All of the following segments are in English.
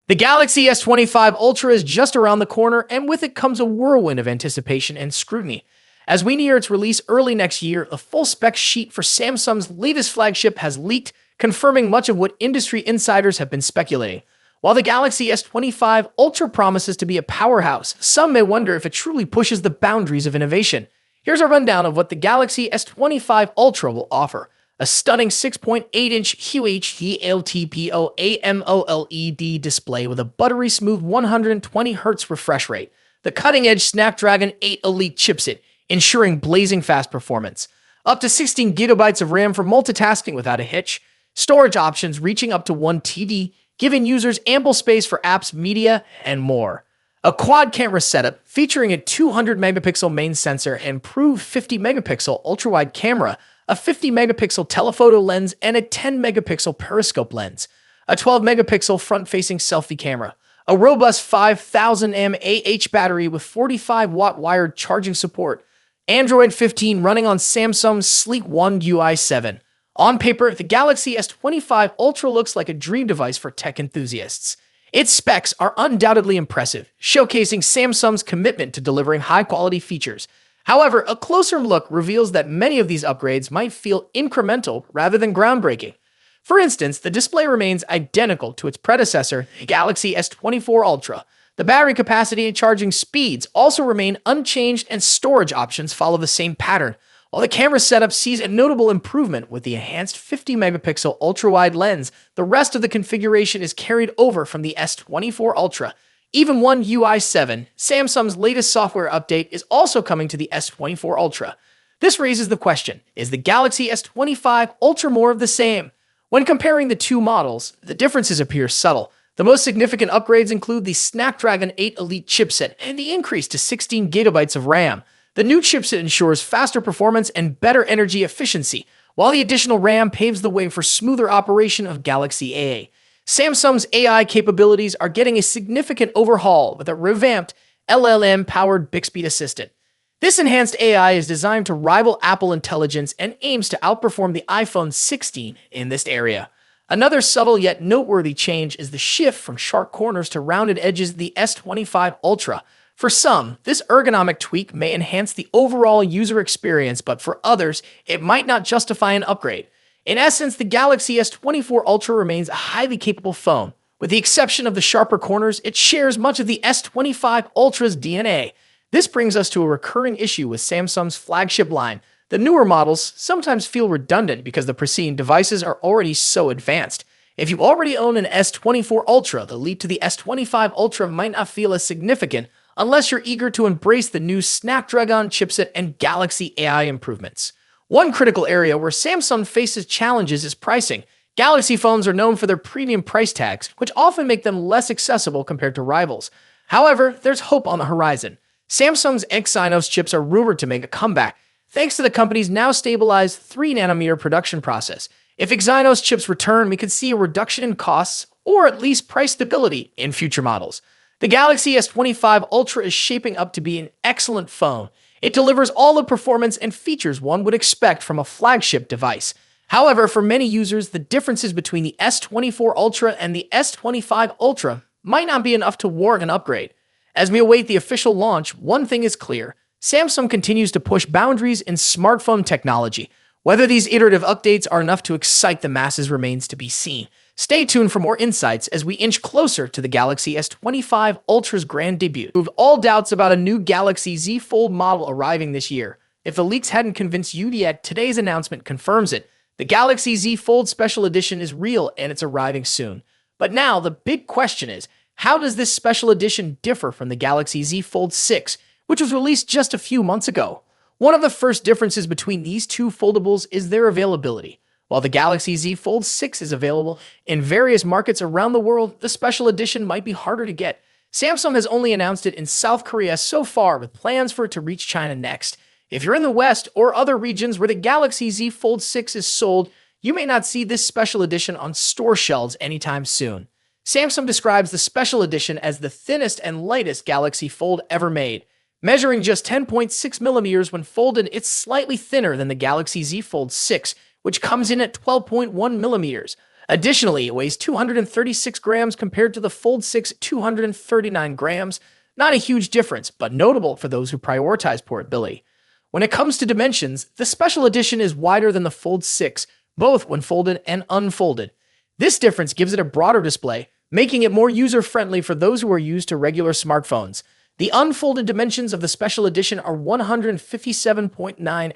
The Galaxy S25 Ultra is just around the corner, and with it comes a whirlwind of anticipation and scrutiny. As we near its release early next year, the full spec sheet for Samsung's latest flagship has leaked, confirming much of what industry insiders have been speculating. While the Galaxy S25 Ultra promises to be a powerhouse, some may wonder if it truly pushes the boundaries of innovation. Here's a rundown of what the Galaxy S25 Ultra will offer. A stunning 6.8-inch QHD LTPO AMOLED display with a buttery smooth 120Hz refresh rate. The cutting-edge Snapdragon 8 Elite chipset, ensuring blazing fast performance. Up to 16 GB of RAM for multitasking without a hitch. Storage options reaching up to 1 TB, giving users ample space for apps, media, and more. A quad camera setup featuring a 200-megapixel main sensor and improved 50-megapixel ultra-wide camera, a 50-megapixel telephoto lens, and a 10-megapixel periscope lens. A 12-megapixel front-facing selfie camera. A robust 5000 mAh battery with 45-watt wired charging support. Android 15 running on Samsung's sleek One UI 7. On paper, the Galaxy S25 Ultra looks like a dream device for tech enthusiasts. Its specs are undoubtedly impressive, showcasing Samsung's commitment to delivering high-quality features. However, a closer look reveals that many of these upgrades might feel incremental rather than groundbreaking. For instance, the display remains identical to its predecessor, the Galaxy S24 Ultra. The battery capacity and charging speeds also remain unchanged, and storage options follow the same pattern. While the camera setup sees a notable improvement with the enhanced 50-megapixel ultra-wide lens, the rest of the configuration is carried over from the S24 Ultra. Even One UI 7, Samsung's latest software update, is also coming to the S24 Ultra. This raises the question, is the Galaxy S25 Ultra more of the same? When comparing the two models, the differences appear subtle. The most significant upgrades include the Snapdragon 8 Elite chipset and the increase to 16 GB of RAM. The new chipset ensures faster performance and better energy efficiency, while the additional RAM paves the way for smoother operation of Galaxy A. Samsung's AI capabilities are getting a significant overhaul with a revamped LLM-powered Bixby assistant. This enhanced AI is designed to rival Apple Intelligence and aims to outperform the iPhone 16 in this area. Another subtle yet noteworthy change is the shift from sharp corners to rounded edges of the S25 Ultra. For some, this ergonomic tweak may enhance the overall user experience, but for others, it might not justify an upgrade. In essence, the Galaxy S24 Ultra remains a highly capable phone. With the exception of the sharper corners, it shares much of the S25 Ultra's DNA. This brings us to a recurring issue with Samsung's flagship line. The newer models sometimes feel redundant because the preceding devices are already so advanced. If you already own an S24 Ultra, the leap to the S25 Ultra might not feel as significant unless you're eager to embrace the new Snapdragon chipset and Galaxy AI improvements. One critical area where Samsung faces challenges is pricing. Galaxy phones are known for their premium price tags, which often make them less accessible compared to rivals. However, there's hope on the horizon. Samsung's Exynos chips are rumored to make a comeback, thanks to the company's now stabilized 3nm production process. If Exynos chips return, we could see a reduction in costs, or at least price stability, in future models. The Galaxy S25 Ultra is shaping up to be an excellent phone. It delivers all the performance and features one would expect from a flagship device. However, for many users, the differences between the S24 Ultra and the S25 Ultra might not be enough to warrant an upgrade. As we await the official launch, one thing is clear. Samsung continues to push boundaries in smartphone technology. Whether these iterative updates are enough to excite the masses remains to be seen. Stay tuned for more insights as we inch closer to the Galaxy S25 Ultra's grand debut. Remove all doubts about a new Galaxy Z Fold model arriving this year. If the leaks hadn't convinced you yet, today's announcement confirms it. The Galaxy Z Fold Special Edition is real and it's arriving soon. But now, the big question is, how does this special edition differ from the Galaxy Z Fold 6, which was released just a few months ago? One of the first differences between these two foldables is their availability. While the Galaxy Z Fold 6 is available in various markets around the world, the special edition might be harder to get. Samsung has only announced it in South Korea so far, with plans for it to reach China next. If you're in the West or other regions where the Galaxy Z Fold 6 is sold, you may not see this special edition on store shelves anytime soon. Samsung describes the special edition as the thinnest and lightest Galaxy Fold ever made. Measuring just 10.6mm when folded, it's slightly thinner than the Galaxy Z Fold 6, which comes in at 12.1mm. Additionally, it weighs 236 grams compared to the Fold 6 239 grams. Not a huge difference, but notable for those who prioritize portability. When it comes to dimensions, the special edition is wider than the Fold 6, both when folded and unfolded. This difference gives it a broader display, making it more user-friendly for those who are used to regular smartphones. The unfolded dimensions of the special edition are 157.9,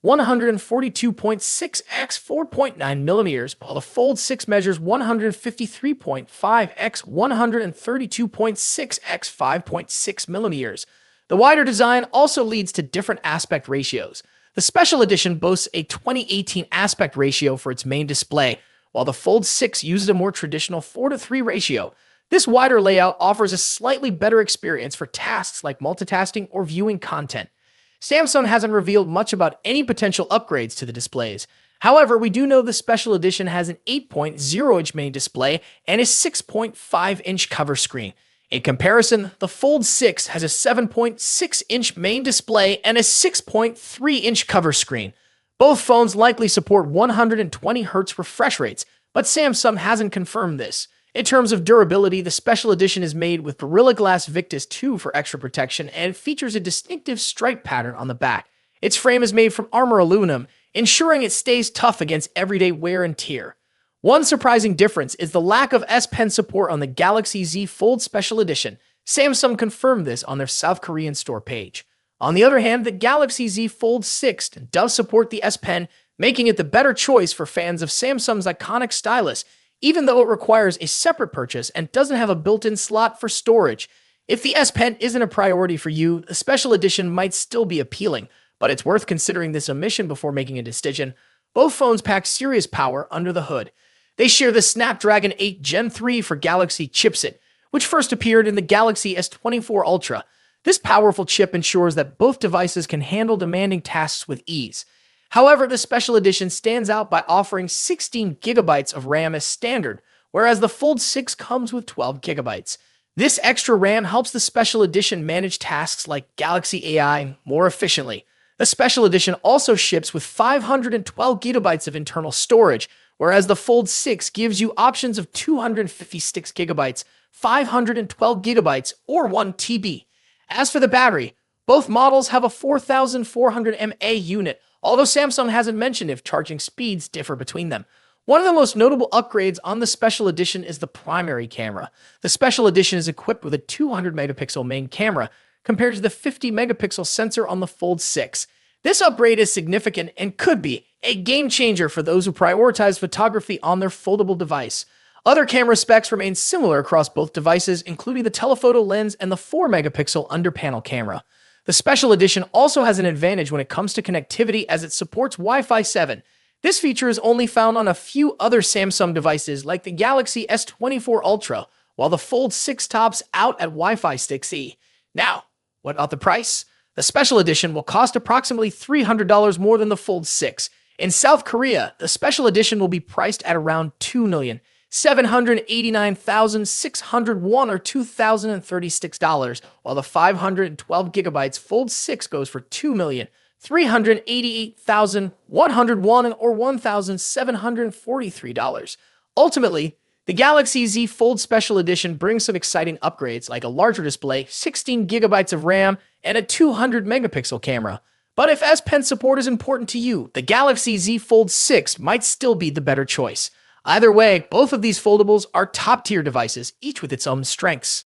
142.6 x 4.9 millimeters, while the Fold 6 measures 153.5 x 132.6 x 5.6 millimeters. The wider design also leads to different aspect ratios. The special edition boasts a 2018 aspect ratio for its main display, while the Fold 6 uses a more traditional 4:3 ratio. This wider layout offers a slightly better experience for tasks like multitasking or viewing content. Samsung hasn't revealed much about any potential upgrades to the displays. However, we do know the special edition has an 8.0-inch main display and a 6.5-inch cover screen. In comparison, the Fold 6 has a 7.6-inch main display and a 6.3-inch cover screen. Both phones likely support 120 Hz refresh rates, but Samsung hasn't confirmed this. In terms of durability, the special edition is made with Gorilla Glass Victus 2 for extra protection and features a distinctive stripe pattern on the back. Its frame is made from armor aluminum, ensuring it stays tough against everyday wear and tear. One surprising difference is the lack of S Pen support on the Galaxy Z Fold Special Edition. Samsung confirmed this on their South Korean store page. On the other hand, the Galaxy Z Fold 6 does support the S Pen, making it the better choice for fans of Samsung's iconic stylus, even though it requires a separate purchase and doesn't have a built-in slot for storage. If the S Pen isn't a priority for you, the special edition might still be appealing, but it's worth considering this omission before making a decision. Both phones pack serious power under the hood. They share the Snapdragon 8 Gen 3 for Galaxy chipset, which first appeared in the Galaxy S24 Ultra. This powerful chip ensures that both devices can handle demanding tasks with ease. However, the special edition stands out by offering 16 GB of RAM as standard, whereas the Fold 6 comes with 12 GB. This extra RAM helps the special edition manage tasks like Galaxy AI more efficiently. The special edition also ships with 512 GB of internal storage, whereas the Fold 6 gives you options of 256 GB, 512 GB, or 1 TB. As for the battery, both models have a 4400 mAh unit, although Samsung hasn't mentioned if charging speeds differ between them. One of the most notable upgrades on the special edition is the primary camera. The special edition is equipped with a 200 megapixel main camera compared to the 50 megapixel sensor on the Fold 6. This upgrade is significant and could be a game changer for those who prioritize photography on their foldable device. Other camera specs remain similar across both devices, including the telephoto lens and the 4 megapixel under-panel camera. The special edition also has an advantage when it comes to connectivity as it supports Wi-Fi 7. This feature is only found on a few other Samsung devices like the Galaxy S24 Ultra, while the Fold 6 tops out at Wi-Fi 6E. Now, what about the price? The special edition will cost approximately $300 more than the Fold 6. In South Korea, the special edition will be priced at around $2,789,601 or $2,036, while the 512 gigabytes Fold 6 goes for $2,388,101 or $1,743. Ultimately, the Galaxy Z Fold Special Edition brings some exciting upgrades like a larger display, 16 gigabytes of RAM, and a 200 megapixel camera. But if S Pen support is important to you, the Galaxy Z Fold 6 might still be the better choice. Either way, both of these foldables are top-tier devices, each with its own strengths.